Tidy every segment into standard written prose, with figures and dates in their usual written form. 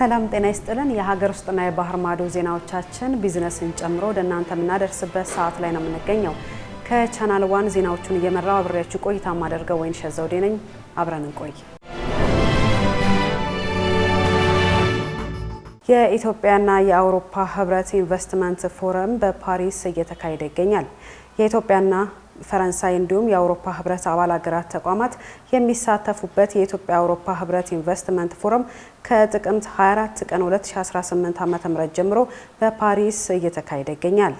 ሰላም ጤና ይስጥልን። የሀገር ውስጥና የባህር ማዶ ዜናዎቻችን ቢዝነስን ጨምሮ ለእናንተ የምናደርስበት ሰዓት ላይ ነው የምንገኘው። ከቻናል 1 ዜናዎቹን እየመራው አብሬያችሁ ቆይታ ማደርገው ወይንሸት ዘውዴ ነኝ። አብረን እንቆይ። የኢትዮጵያና የአውሮፓ ህብረት ኢንቨስትመንት ፎረም በፓሪስ እየተካሄደ ይገኛል። የኢትዮጵያና ፈረንሳይ እንዲሁም የአውሮፓ ህብረት አባል ሀገራት ተቋማት የሚሳተፉበት የኢትዮጵያ አውሮፓ ህብረት ኢንቨስትመንት ፎረም ከጥቅምት 24 ቀን 2018 ዓ.ም ጀምሮ በፓሪስ እየተካሄደ ይገኛል።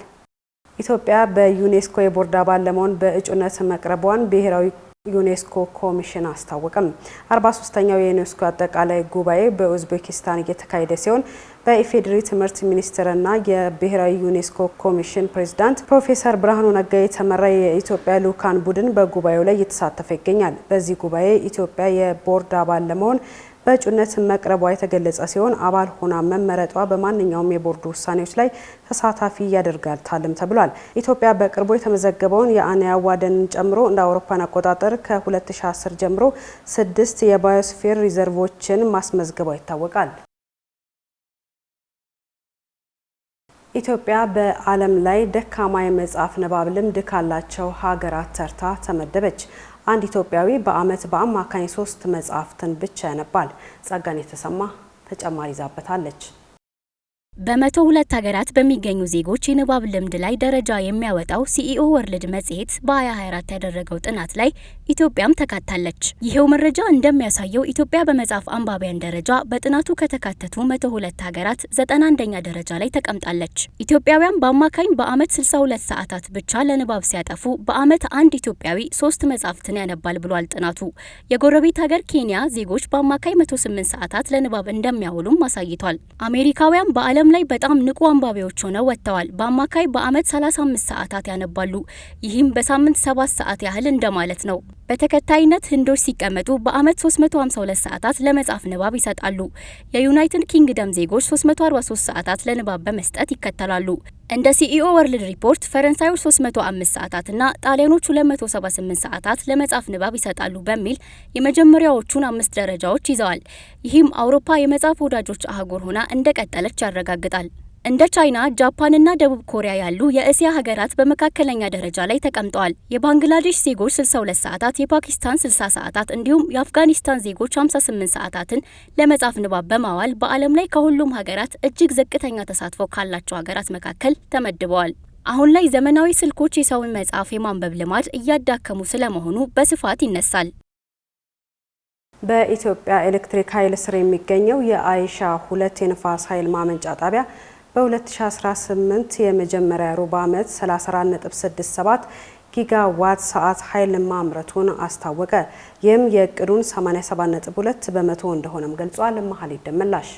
ኢትዮጵያ በዩኔስኮ የቦርድ አባል ለመሆን በእጩነት መቅረቧን ብሔራዊ ዩኔስኮ ኮሚሽን አስታወቀም። 43ኛው የዩኔስኮ አጠቃላይ ጉባኤ በኡዝቤኪስታን እየተካሄደ ሲሆን በኢፌዴሪ ትምህርት ሚኒስቴርና የብሔራዊ ዩኔስኮ ኮሚሽን ፕሬዝዳንት ፕሮፌሰር ብርሃኑ ነጋ የተመራ የኢትዮጵያ ልዑካን ቡድን በጉባኤው ላይ እየተሳተፈ ይገኛል። በዚህ ጉባኤ ኢትዮጵያ የቦርድ አባል ለመሆን በእጩነት መቅረቧ የተገለጸ ሲሆን አባል ሆና መመረጧ በማንኛውም የቦርድ ውሳኔዎች ላይ ተሳታፊ ያደርጋታልም ተብሏል። ኢትዮጵያ በቅርቡ የተመዘገበውን የአንያ ዋደንን ጨምሮ እንደ አውሮፓን አቆጣጠር ከ2010 ጀምሮ 6 የባዮስፌር ሪዘርቮችን ማስመዝገቧ ይታወቃል። ኢትዮጵያ በዓለም ላይ ደካማ የመጻፍ ንባብ ልምድ ካላቸው ሀገራት ተርታ ተመደበች። አንድ ኢትዮጵያዊ በዓመት በአማካኝ 3 መጽሐፍትን ብቻ ያነባል። ጸጋን የተሰማ ተጨማሪ ይዛበታለች። በ102 ሀገራት በሚገኙ ዜጎች የንባብ ልምድ ላይ ደረጃ የሚያወጣው ሲኢኦ ወርልድ መጽሔት በ2024 ያደረገው ጥናት ላይ ኢትዮጵያም ተካታለች። ይሄው መረጃ እንደሚያሳየው ኢትዮጵያ በመጽሐፍ አንባቢያን ደረጃ በጥናቱ ከተካተቱ 102 ሀገራት 91ኛ ደረጃ ላይ ተቀምጣለች። ኢትዮጵያውያን በአማካኝ በዓመት 62 ሰዓታት ብቻ ለንባብ ሲያጠፉ በዓመት አንድ ኢትዮጵያዊ 3 መጽሐፍትን ያነባል ብሏል ጥናቱ። የጎረቤት ሀገር ኬንያ ዜጎች በአማካኝ 108 ሰዓታት ለንባብ እንደሚያውሉም አሳይቷል። አሜሪካውያን በዓለም ላይ በጣም ንቁ አንባቢዎች ሆነው ወጥተዋል። በአማካይ በዓመት 35 ሰዓታት ያነባሉ። ይህም በሳምንት 7 ሰዓት ያህል እንደማለት ነው። በተከታይነት ህንዶች ሲቀመጡ በዓመት 352 ሰዓታት ለመጽሐፍ ንባብ ይሰጣሉ። የዩናይትድ ኪንግደም ዜጎች 343 ሰዓታት ለንባብ በመስጠት ይከተላሉ። እንደ ሲኢኦ ወርልድ ሪፖርት ፈረንሳዮች 305 ሰዓታትና ጣሊያኖች 278 ሰዓታት ለመጽሐፍ ንባብ ይሰጣሉ በሚል የመጀመሪያዎቹን 5 ደረጃዎች ይዘዋል። ይህም አውሮፓ የመጽሐፍ ወዳጆች አህጉር ሆና እንደቀጠለች ያረጋግጣል። እንደ ቻይና፣ ጃፓንና ደቡብ ኮሪያ ያሉ የእስያ ሀገራት በመካከለኛ ደረጃ ላይ ተቀምጠዋል። የባንግላዴሽ ዜጎች 62 ሰዓታት፣ የፓኪስታን 60 ሰዓታት እንዲሁም የአፍጋኒስታን ዜጎች 58 ሰዓታትን ለመጽሐፍ ንባብ በማዋል በዓለም ላይ ከሁሉም ሀገራት እጅግ ዝቅተኛ ተሳትፎ ካላቸው ሀገራት መካከል ተመድበዋል። አሁን ላይ ዘመናዊ ስልኮች የሰውን መጽሐፍ የማንበብ ልማድ እያዳከሙ ስለመሆኑ በስፋት ይነሳል። በኢትዮጵያ ኤሌክትሪክ ኃይል ስር የሚገኘው የአይሻ 2 የንፋስ ኃይል ማመንጫ ጣቢያ በ2018 የመጀመሪያ ሩብ ዓመት 34.67 ጊጋዋት ሰዓት ኃይል ማምረቱን አስታወቀ። ይህም የእቅዱን 87.2 በመቶ እንደሆነም ገልጿል። መሀል ይደመላሽ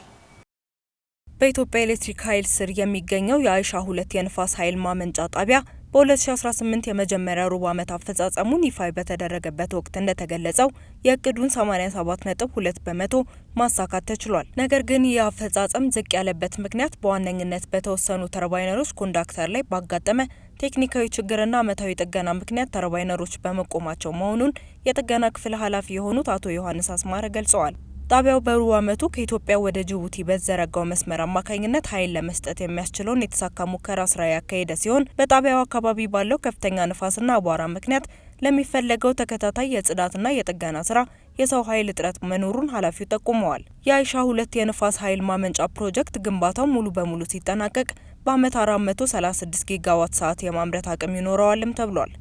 በኢትዮጵያ ኤሌክትሪክ ኃይል ስር የሚገኘው የአይሻ 2 የንፋስ ኃይል ማመንጫ ጣቢያ በ2018 የመጀመሪያ ሩብ ዓመት አፈጻጸሙን ይፋ በተደረገበት ወቅት እንደተገለጸው የእቅዱን 87.2 በመቶ ማሳካት ተችሏል። ነገር ግን ይህ አፈጻጸም ዝቅ ያለበት ምክንያት በዋነኝነት በተወሰኑ ተርባይነሮች ኮንዳክተር ላይ ባጋጠመ ቴክኒካዊ ችግርና ዓመታዊ ጥገና ምክንያት ተርባይነሮች በመቆማቸው መሆኑን የጥገና ክፍል ኃላፊ የሆኑት አቶ ዮሐንስ አስማረ ገልጸዋል። ጣቢያው በሩብ ዓመቱ ከኢትዮጵያ ወደ ጅቡቲ በዘረጋው መስመር አማካኝነት ኃይል ለመስጠት የሚያስችለውን የተሳካ ሙከራ ስራ ያካሄደ ሲሆን በጣቢያው አካባቢ ባለው ከፍተኛ ንፋስና አቧራ ምክንያት ለሚፈለገው ተከታታይ የጽዳትና የጥገና ስራ የሰው ኃይል እጥረት መኖሩን ኃላፊው ጠቁመዋል። የአይሻ 2 የንፋስ ኃይል ማመንጫ ፕሮጀክት ግንባታው ሙሉ በሙሉ ሲጠናቀቅ በዓመት 436 ጊጋዋት ሰዓት የማምረት አቅም ይኖረዋልም ተብሏል።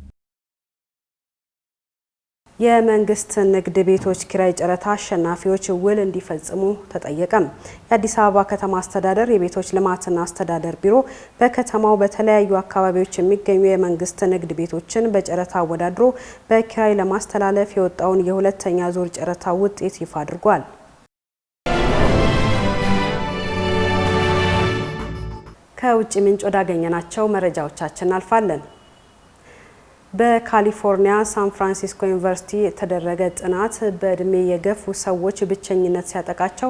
የመንግስት ንግድ ቤቶች ኪራይ ጨረታ አሸናፊዎች ውል እንዲፈጽሙ ተጠየቀም። የአዲስ አበባ ከተማ አስተዳደር የቤቶች ልማትና አስተዳደር ቢሮ በከተማው በተለያዩ አካባቢዎች የሚገኙ የመንግስት ንግድ ቤቶችን በጨረታ አወዳድሮ በኪራይ ለማስተላለፍ የወጣውን የሁለተኛ ዙር ጨረታ ውጤት ይፋ አድርጓል። ከውጭ ምንጭ ወዳገኘናቸው መረጃዎቻችን አልፋለን። በካሊፎርኒያ ሳን ፍራንሲስኮ ዩኒቨርሲቲ የተደረገ ጥናት በእድሜ የገፉ ሰዎች ብቸኝነት ሲያጠቃቸው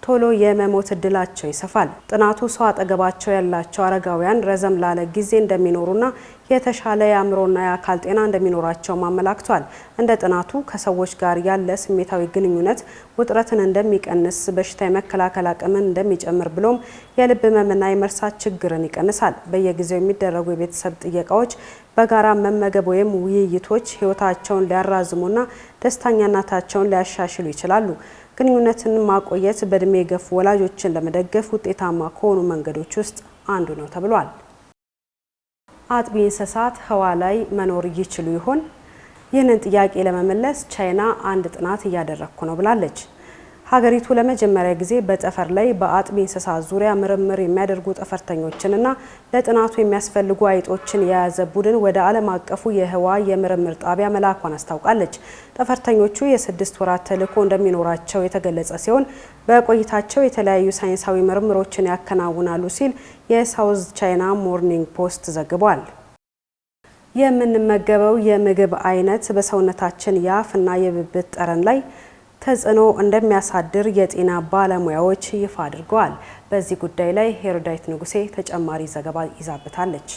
ቶሎ የመሞት እድላቸው ይሰፋል። ጥናቱ ሰው አጠገባቸው ያላቸው አረጋውያን ረዘም ላለ ጊዜ እንደሚኖሩና የተሻለ የአእምሮና የአካል ጤና እንደሚኖራቸው አመላክቷል። እንደ ጥናቱ ከሰዎች ጋር ያለ ስሜታዊ ግንኙነት ውጥረትን እንደሚቀንስ፣ በሽታ የመከላከል አቅምን እንደሚጨምር ብሎም የልብ ህመምና የመርሳት ችግርን ይቀንሳል። በየጊዜው የሚደረጉ የቤተሰብ ጥየቃዎች፣ በጋራ መመገብ ወይም ውይይቶች ህይወታቸውን ሊያራዝሙና ደስተኛነታቸውን ሊያሻሽሉ ይችላሉ። ግንኙነትን ማቆየት በእድሜ የገፉ ወላጆችን ለመደገፍ ውጤታማ ከሆኑ መንገዶች ውስጥ አንዱ ነው ተብሏል። አጥቢ እንስሳት ህዋ ላይ መኖር ይችሉ ይሆን? ይህንን ጥያቄ ለመመለስ ቻይና አንድ ጥናት እያደረኩ ነው ብላለች። ሀገሪቱ ለመጀመሪያ ጊዜ በጠፈር ላይ በአጥቢ እንስሳት ዙሪያ ምርምር የሚያደርጉ ጠፈርተኞችንና ለጥናቱ የሚያስፈልጉ አይጦችን የያዘ ቡድን ወደ ዓለም አቀፉ የህዋ የምርምር ጣቢያ መላኳን አስታውቃለች። ጠፈርተኞቹ የ6 ወራት ተልዕኮ እንደሚኖራቸው የተገለጸ ሲሆን በቆይታቸው የተለያዩ ሳይንሳዊ ምርምሮችን ያከናውናሉ ሲል የሳውዝ ቻይና ሞርኒንግ ፖስት ዘግቧል። የምንመገበው የምግብ አይነት በሰውነታችን የአፍና የብብት ጠረን ላይ ተጽዕኖ እንደሚያሳድር የጤና ባለሙያዎች ይፋ አድርገዋል። በዚህ ጉዳይ ላይ ሄሮዳይት ንጉሴ ተጨማሪ ዘገባ ይዛበታለች።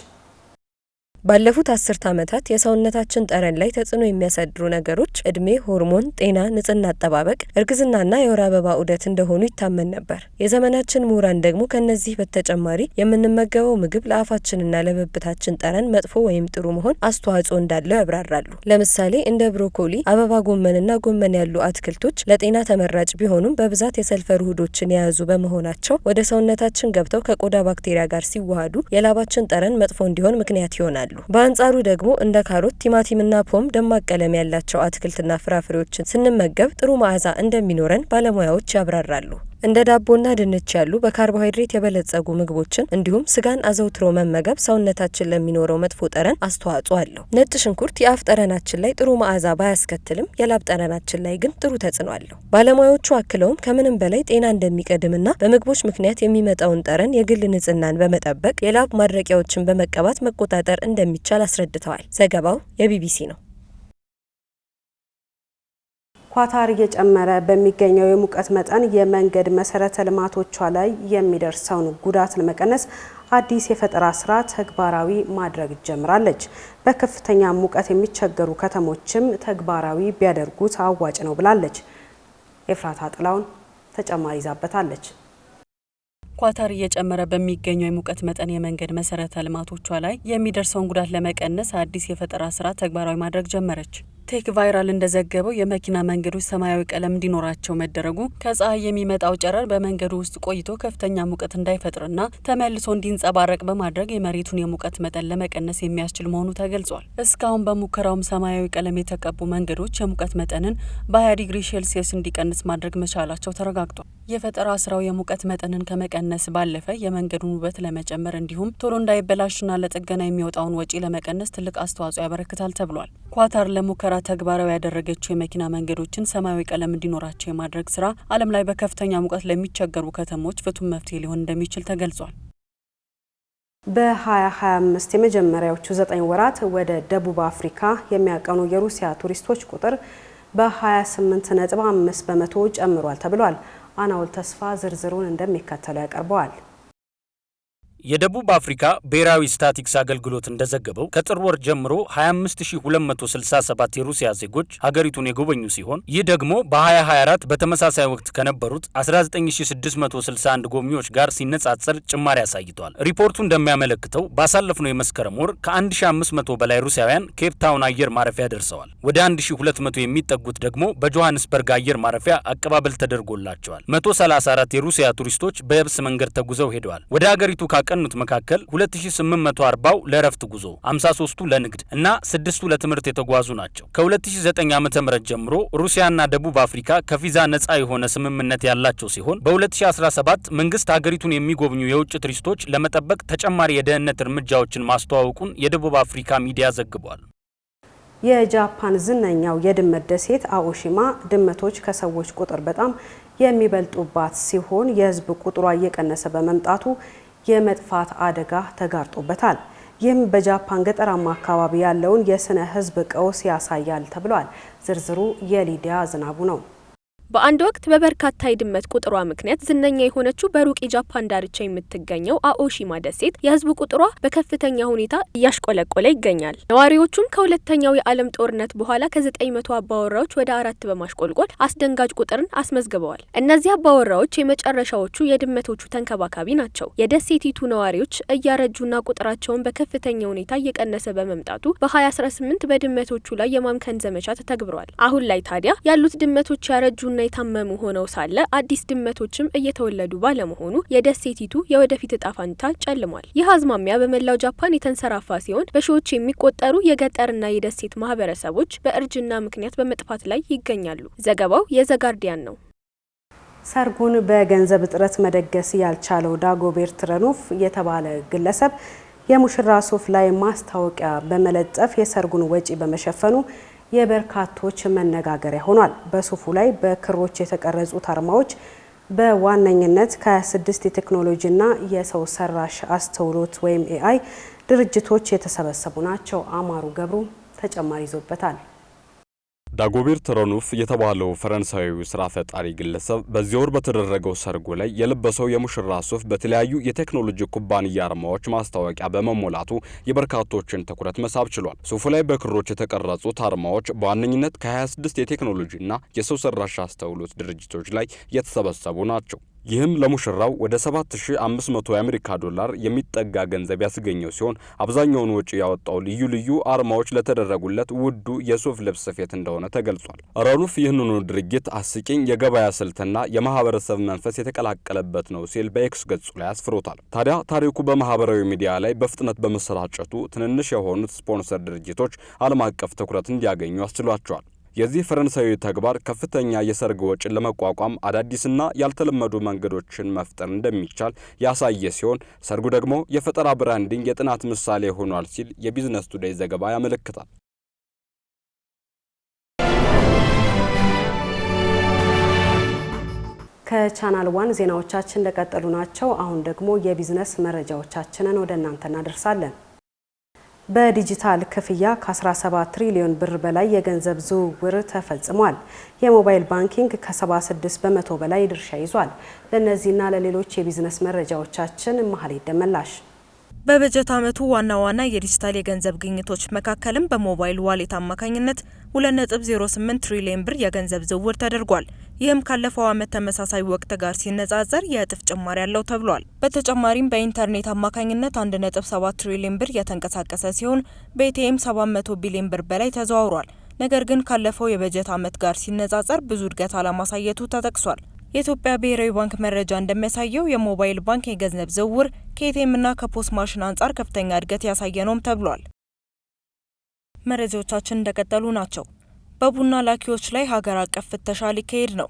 ባለፉት 10 ዓመታት የሰውነታችን ጠረን ላይ ተጽዕኖ የሚያሳድሩ ነገሮች እድሜ፣ ሆርሞን፣ ጤና፣ ንጽህና አጠባበቅ፣ እርግዝናና የወር አበባ ዑደት እንደሆኑ ይታመን ነበር። የዘመናችን ምሁራን ደግሞ ከነዚህ በተጨማሪ የምንመገበው ምግብ ለአፋችንና ለብብታችን ጠረን መጥፎ ወይም ጥሩ መሆን አስተዋጽኦ እንዳለው ያብራራሉ። ለምሳሌ እንደ ብሮኮሊ፣ አበባ ጎመንና ጎመን ያሉ አትክልቶች ለጤና ተመራጭ ቢሆኑም በብዛት የሰልፈር ውህዶችን የያዙ በመሆናቸው ወደ ሰውነታችን ገብተው ከቆዳ ባክቴሪያ ጋር ሲዋሃዱ የላባችን ጠረን መጥፎ እንዲሆን ምክንያት ይሆናሉ። በአንጻሩ ደግሞ እንደ ካሮት፣ ቲማቲምና ፖም ደማቅ ቀለም ያላቸው አትክልትና ፍራፍሬዎችን ስንመገብ ጥሩ መዓዛ እንደሚኖረን ባለሙያዎች ያብራራሉ። እንደ ዳቦና ድንች ያሉ በካርቦሃይድሬት የበለጸጉ ምግቦችን እንዲሁም ስጋን አዘውትሮ መመገብ ሰውነታችን ለሚኖረው መጥፎ ጠረን አስተዋጽኦ አለው። ነጭ ሽንኩርት የአፍ ጠረናችን ላይ ጥሩ መዓዛ ባያስከትልም የላብ ጠረናችን ላይ ግን ጥሩ ተጽዕኖ አለው። ባለሙያዎቹ አክለውም ከምንም በላይ ጤና እንደሚቀድምና በምግቦች ምክንያት የሚመጣውን ጠረን የግል ንጽህናን በመጠበቅ የላብ ማድረቂያዎችን በመቀባት መቆጣጠር እንደሚቻል አስረድተዋል። ዘገባው የቢቢሲ ነው። ኳታር እየጨመረ በሚገኘው የሙቀት መጠን የመንገድ መሰረተ ልማቶቿ ላይ የሚደርሰውን ጉዳት ለመቀነስ አዲስ የፈጠራ ስራ ተግባራዊ ማድረግ ጀምራለች። በከፍተኛ ሙቀት የሚቸገሩ ከተሞችም ተግባራዊ ቢያደርጉት አዋጭ ነው ብላለች። ኤፍራታ ጥላውን ተጨማሪ ይዛበታለች። ኳታር እየጨመረ በሚገኘው የሙቀት መጠን የመንገድ መሰረተ ልማቶቿ ላይ የሚደርሰውን ጉዳት ለመቀነስ አዲስ የፈጠራ ስራ ተግባራዊ ማድረግ ጀመረች። ቴክ ቫይራል እንደዘገበው የመኪና መንገዶች ሰማያዊ ቀለም እንዲኖራቸው መደረጉ ከፀሐይ የሚመጣው ጨረር በመንገዱ ውስጥ ቆይቶ ከፍተኛ ሙቀት እንዳይፈጥርና ተመልሶ እንዲንጸባረቅ በማድረግ የመሬቱን የሙቀት መጠን ለመቀነስ የሚያስችል መሆኑ ተገልጿል። እስካሁን በሙከራውም ሰማያዊ ቀለም የተቀቡ መንገዶች የሙቀት መጠንን በ20 ዲግሪ ሴልሲየስ እንዲቀንስ ማድረግ መቻላቸው ተረጋግጧል። የፈጠራ ስራው የሙቀት መጠንን ከመቀነስ ባለፈ የመንገዱን ውበት ለመጨመር እንዲሁም ቶሎ እንዳይበላሽና ለጥገና የሚወጣውን ወጪ ለመቀነስ ትልቅ አስተዋጽኦ ያበረክታል ተብሏል። ኳታር ለሙከራ ተግባራዊ ያደረገችው የመኪና መንገዶችን ሰማያዊ ቀለም እንዲኖራቸው የማድረግ ስራ ዓለም ላይ በከፍተኛ ሙቀት ለሚቸገሩ ከተሞች ፍቱን መፍትሄ ሊሆን እንደሚችል ተገልጿል። በ2025 የመጀመሪያዎቹ 9 ወራት ወደ ደቡብ አፍሪካ የሚያቀኑ የሩሲያ ቱሪስቶች ቁጥር በ28.5 በመቶ ጨምሯል ተብሏል። አናውል ተስፋ ዝርዝሩን እንደሚከተለው ያቀርበዋል። የደቡብ አፍሪካ ብሔራዊ ስታቲክስ አገልግሎት እንደዘገበው ከጥር ወር ጀምሮ 25267 የሩሲያ ዜጎች ሀገሪቱን የጎበኙ ሲሆን ይህ ደግሞ በ2024 በተመሳሳይ ወቅት ከነበሩት 19661 ጎብኚዎች ጋር ሲነጻጸር ጭማሪ አሳይቷል። ሪፖርቱ እንደሚያመለክተው ባሳለፍነው የመስከረም ወር ከ1500 በላይ ሩሲያውያን ኬፕ ታውን አየር ማረፊያ ደርሰዋል። ወደ 1200 የሚጠጉት ደግሞ በጆሃንስበርግ አየር ማረፊያ አቀባበል ተደርጎላቸዋል። 134 የሩሲያ ቱሪስቶች በየብስ መንገድ ተጉዘው ሄደዋል። ወደ ሀገሪቱ ከቀኑት መካከል 2840ው ለረፍት ጉዞ፣ 53ቱ ለንግድ እና 6ቱ ለትምህርት የተጓዙ ናቸው። ከ2009 ዓ.ም ጀምሮ ሩሲያና ደቡብ አፍሪካ ከቪዛ ነፃ የሆነ ስምምነት ያላቸው ሲሆን በ2017 መንግስት ሀገሪቱን የሚጎብኙ የውጭ ቱሪስቶች ለመጠበቅ ተጨማሪ የደህንነት እርምጃዎችን ማስተዋወቁን የደቡብ አፍሪካ ሚዲያ ዘግቧል። የጃፓን ዝነኛው የድመት ደሴት አኦሺማ ድመቶች ከሰዎች ቁጥር በጣም የሚበልጡባት ሲሆን የህዝብ ቁጥሯ እየቀነሰ በመምጣቱ የመጥፋት አደጋ ተጋርጦበታል። ይህም በጃፓን ገጠራማ አካባቢ ያለውን የስነ ህዝብ ቀውስ ያሳያል ተብሏል። ዝርዝሩ የሊዲያ ዝናቡ ነው። በአንድ ወቅት በበርካታ የድመት ቁጥሯ ምክንያት ዝነኛ የሆነችው በሩቅ የጃፓን ዳርቻ የምትገኘው አኦሺማ ደሴት የህዝብ ቁጥሯ በከፍተኛ ሁኔታ እያሽቆለቆለ ይገኛል። ነዋሪዎቹም ከሁለተኛው የዓለም ጦርነት በኋላ ከ900 አባወራዎች ወደ 4 በማሽቆልቆል አስደንጋጭ ቁጥርን አስመዝግበዋል። እነዚህ አባወራዎች የመጨረሻዎቹ የድመቶቹ ተንከባካቢ ናቸው። የደሴቲቱ ነዋሪዎች እያረጁና ቁጥራቸውን በከፍተኛ ሁኔታ እየቀነሰ በመምጣቱ በ2018 በድመቶቹ ላይ የማምከን ዘመቻ ተተግብሯል። አሁን ላይ ታዲያ ያሉት ድመቶች ያረጁና የታመሙ ሆነው ሳለ አዲስ ድመቶችም እየተወለዱ ባለመሆኑ የደሴቲቱ የወደፊት እጣ ፈንታ ጨልሟል። ይህ አዝማሚያ በመላው ጃፓን የተንሰራፋ ሲሆን በሺዎች የሚቆጠሩ የገጠርና የደሴት ማህበረሰቦች በእርጅና ምክንያት በመጥፋት ላይ ይገኛሉ። ዘገባው የዘጋርዲያን ነው። ሰርጉን በገንዘብ እጥረት መደገስ ያልቻለው ዳጎቤርት ረኑፍ የተባለ ግለሰብ የሙሽራ ሱፍ ላይ ማስታወቂያ በመለጠፍ የሰርጉን ወጪ በመሸፈኑ የበርካቶች መነጋገሪያ ሆኗል። በሱፉ ላይ በክሮች የተቀረጹት አርማዎች በዋነኝነት ከ26 የቴክኖሎጂና የሰው ሰራሽ አስተውሎት ወይም ኤአይ ድርጅቶች የተሰበሰቡ ናቸው። አማሩ ገብሩ ተጨማሪ ይዞበታል። ዳጎቤርት ረኑፍ የተባለው ፈረንሳዊው ስራ ፈጣሪ ግለሰብ በዚህ ወር በተደረገው ሰርጉ ላይ የለበሰው የሙሽራ ሱፍ በተለያዩ የቴክኖሎጂ ኩባንያ አርማዎች ማስታወቂያ በመሞላቱ የበርካቶችን ትኩረት መሳብ ችሏል። ሱፉ ላይ በክሮች የተቀረጹት አርማዎች በዋነኝነት ከ26 የቴክኖሎጂና የሰው ሰራሽ አስተውሎት ድርጅቶች ላይ የተሰበሰቡ ናቸው። ይህም ለሙሽራው ወደ 7500 የአሜሪካ ዶላር የሚጠጋ ገንዘብ ያስገኘው ሲሆን አብዛኛውን ወጪ ያወጣው ልዩ ልዩ አርማዎች ለተደረጉለት ውዱ የሱፍ ልብስ ስፌት እንደሆነ ተገልጿል። ረኑፍ ይህንኑ ድርጊት አስቂኝ የገበያ ስልትና የማህበረሰብ መንፈስ የተቀላቀለበት ነው ሲል በኤክስ ገጹ ላይ አስፍሮታል። ታዲያ ታሪኩ በማህበራዊ ሚዲያ ላይ በፍጥነት በመሰራጨቱ ትንንሽ የሆኑት ስፖንሰር ድርጅቶች ዓለም አቀፍ ትኩረት እንዲያገኙ አስችሏቸዋል። የዚህ ፈረንሳዊ ተግባር ከፍተኛ የሰርግ ወጪን ለመቋቋም አዳዲስና ያልተለመዱ መንገዶችን መፍጠር እንደሚቻል ያሳየ ሲሆን ሰርጉ ደግሞ የፈጠራ ብራንዲንግ የጥናት ምሳሌ ሆኗል ሲል የቢዝነስ ቱዴይ ዘገባ ያመለክታል። ከቻናል ዋን ዜናዎቻችን እንደቀጠሉ ናቸው። አሁን ደግሞ የቢዝነስ መረጃዎቻችንን ወደ እናንተ እናደርሳለን። በዲጂታል ክፍያ ከ17 ትሪሊዮን ብር በላይ የገንዘብ ዝውውር ተፈጽሟል። የሞባይል ባንኪንግ ከ76 በመቶ በላይ ድርሻ ይዟል። ለእነዚህና ለሌሎች የቢዝነስ መረጃዎቻችን መሀሌት ደመላሽ። በበጀት ዓመቱ ዋና የዲጂታል የገንዘብ ግኝቶች መካከልም በሞባይል ዋሌት አማካኝነት 2.08 ትሪሊዮን ብር የገንዘብ ዝውውር ተደርጓል። ይህም ካለፈው ዓመት ተመሳሳይ ወቅት ጋር ሲነጻጸር የእጥፍ ጭማሪ ያለው ተብሏል። በተጨማሪም በኢንተርኔት አማካኝነት 1.7 ትሪሊዮን ብር የተንቀሳቀሰ ሲሆን በኤቲኤም 700 ቢሊዮን ብር በላይ ተዘዋውሯል። ነገር ግን ካለፈው የበጀት ዓመት ጋር ሲነጻጸር ብዙ እድገት አለማሳየቱ ተጠቅሷል። የኢትዮጵያ ብሔራዊ ባንክ መረጃ እንደሚያሳየው የሞባይል ባንክ የገንዘብ ዝውውር ከኤቲኤምና ከፖስ ማሽን አንጻር ከፍተኛ እድገት ያሳየ ነውም ተብሏል። መረጃዎቻችን እንደቀጠሉ ናቸው። በቡና ላኪዎች ላይ ሀገር አቀፍ ፍተሻ ሊካሄድ ነው።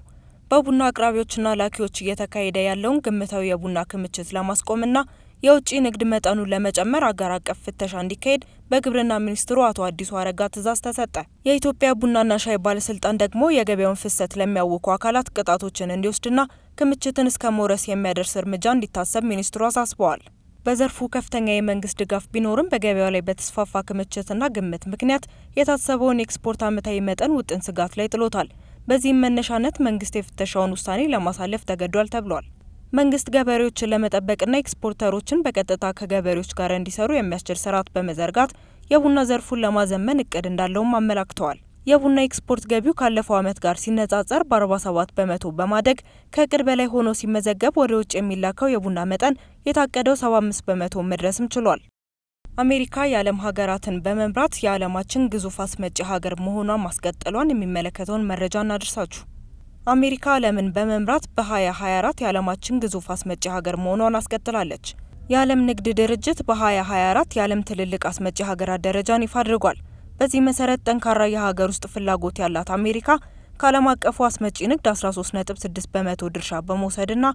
በቡና አቅራቢዎችና ላኪዎች እየተካሄደ ያለውን ግምታዊ የቡና ክምችት ለማስቆምና የውጭ ንግድ መጠኑን ለመጨመር ሀገር አቀፍ ፍተሻ እንዲካሄድ በግብርና ሚኒስትሩ አቶ አዲሱ አረጋ ትዕዛዝ ተሰጠ። የኢትዮጵያ ቡናና ሻይ ባለስልጣን ደግሞ የገበያውን ፍሰት ለሚያውኩ አካላት ቅጣቶችን እንዲወስድና ክምችትን እስከ መውረስ የሚያደርስ እርምጃ እንዲታሰብ ሚኒስትሩ አሳስበዋል። በዘርፉ ከፍተኛ የመንግስት ድጋፍ ቢኖርም በገበያው ላይ በተስፋፋ ክምችትና ግምት ምክንያት የታሰበውን ኤክስፖርት ዓመታዊ መጠን ውጥን ስጋት ላይ ጥሎታል። በዚህም መነሻነት መንግስት የፍተሻውን ውሳኔ ለማሳለፍ ተገዷል ተብሏል። መንግስት ገበሬዎችን ለመጠበቅና ኤክስፖርተሮችን በቀጥታ ከገበሬዎች ጋር እንዲሰሩ የሚያስችል ስርዓት በመዘርጋት የቡና ዘርፉን ለማዘመን እቅድ እንዳለውም አመላክተዋል። የቡና ኤክስፖርት ገቢው ካለፈው ዓመት ጋር ሲነጻጸር በ47 በመቶ በማደግ ከእቅድ በላይ ሆኖ ሲመዘገብ ወደ ውጭ የሚላከው የቡና መጠን የታቀደው 75 በመቶ መድረስም ችሏል። አሜሪካ የዓለም ሀገራትን በመምራት የዓለማችን ግዙፍ አስመጪ ሀገር መሆኗን ማስቀጠሏን የሚመለከተውን መረጃ እናደርሳችሁ። አሜሪካ ዓለምን በመምራት በ2024 የዓለማችን ግዙፍ አስመጪ ሀገር መሆኗን አስቀጥላለች። የዓለም ንግድ ድርጅት በ2024 የዓለም ትልልቅ አስመጪ ሀገራት ደረጃን ይፋ አድርጓል። በዚህ መሰረት ጠንካራ የሀገር ውስጥ ፍላጎት ያላት አሜሪካ ከዓለም አቀፉ አስመጪ ንግድ 13.6 በመቶ ድርሻ በመውሰድና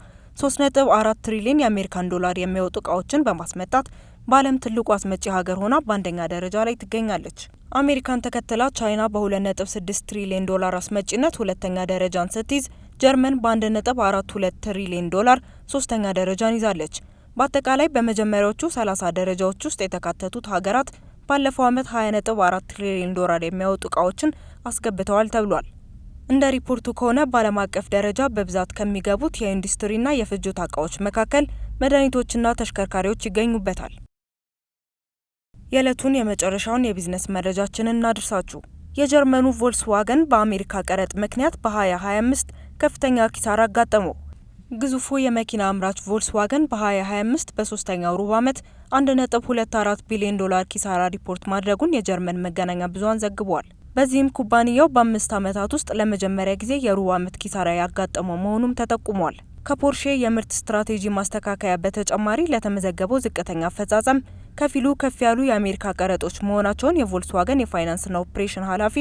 3.4 ትሪሊዮን የአሜሪካን ዶላር የሚያወጡ እቃዎችን በማስመጣት በዓለም ትልቁ አስመጪ ሀገር ሆና በአንደኛ ደረጃ ላይ ትገኛለች። አሜሪካን ተከትላ ቻይና በ2.6 ትሪሊዮን ዶላር አስመጪነት ሁለተኛ ደረጃን ስትይዝ፣ ጀርመን በ1.42 ትሪሊዮን ዶላር ሶስተኛ ደረጃን ይዛለች። በአጠቃላይ በመጀመሪያዎቹ 30 ደረጃዎች ውስጥ የተካተቱት ሀገራት ባለፈው ዓመት 20.4 ትሪሊዮን ዶላር የሚያወጡ እቃዎችን አስገብተዋል ተብሏል። እንደ ሪፖርቱ ከሆነ በዓለም አቀፍ ደረጃ በብዛት ከሚገቡት የኢንዱስትሪና የፍጆታ እቃዎች መካከል መድኃኒቶችና ተሽከርካሪዎች ይገኙበታል። የዕለቱን የመጨረሻውን የቢዝነስ መረጃችንን እናድርሳችሁ። የጀርመኑ ቮልስዋገን በአሜሪካ ቀረጥ ምክንያት በ2025 ከፍተኛ ኪሳራ አጋጠመው። ግዙፉ የመኪና አምራች ቮልስዋገን በ2025 በሶስተኛው ሩብ ዓመት 1.24 ቢሊዮን ዶላር ኪሳራ ሪፖርት ማድረጉን የጀርመን መገናኛ ብዙሃን ዘግበዋል። በዚህም ኩባንያው በ5 ዓመታት ውስጥ ለመጀመሪያ ጊዜ የሩብ ዓመት ኪሳራ ያጋጠመው መሆኑም ተጠቁሟል። ከፖርሼ የምርት ስትራቴጂ ማስተካከያ በተጨማሪ ለተመዘገበው ዝቅተኛ አፈጻጸም ከፊሉ ከፍ ያሉ የአሜሪካ ቀረጦች መሆናቸውን የቮልስዋገን የፋይናንስና ኦፕሬሽን ኃላፊ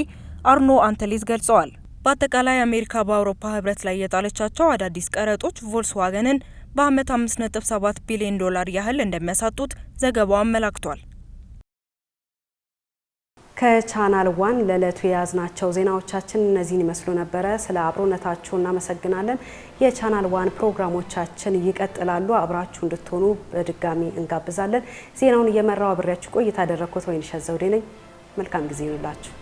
አርኖ አንተሊዝ ገልጸዋል። በአጠቃላይ አሜሪካ በአውሮፓ ህብረት ላይ የጣለቻቸው አዳዲስ ቀረጦች ቮልስዋገንን በአመት 5.7 ቢሊዮን ዶላር ያህል እንደሚያሳጡት ዘገባው አመላክቷል። ከቻናል ዋን ለዕለቱ የያዝናቸው ዜናዎቻችን እነዚህን ይመስሉ ነበረ። ስለ አብሮነታችሁ እናመሰግናለን። የቻናል ዋን ፕሮግራሞቻችን ይቀጥላሉ። አብራችሁ እንድትሆኑ በድጋሚ እንጋብዛለን። ዜናውን እየመራው አብሬያችሁ ቆይታ ያደረኩት ወይንሸት ዘውዴ ነኝ። መልካም ጊዜ ይሁንላችሁ።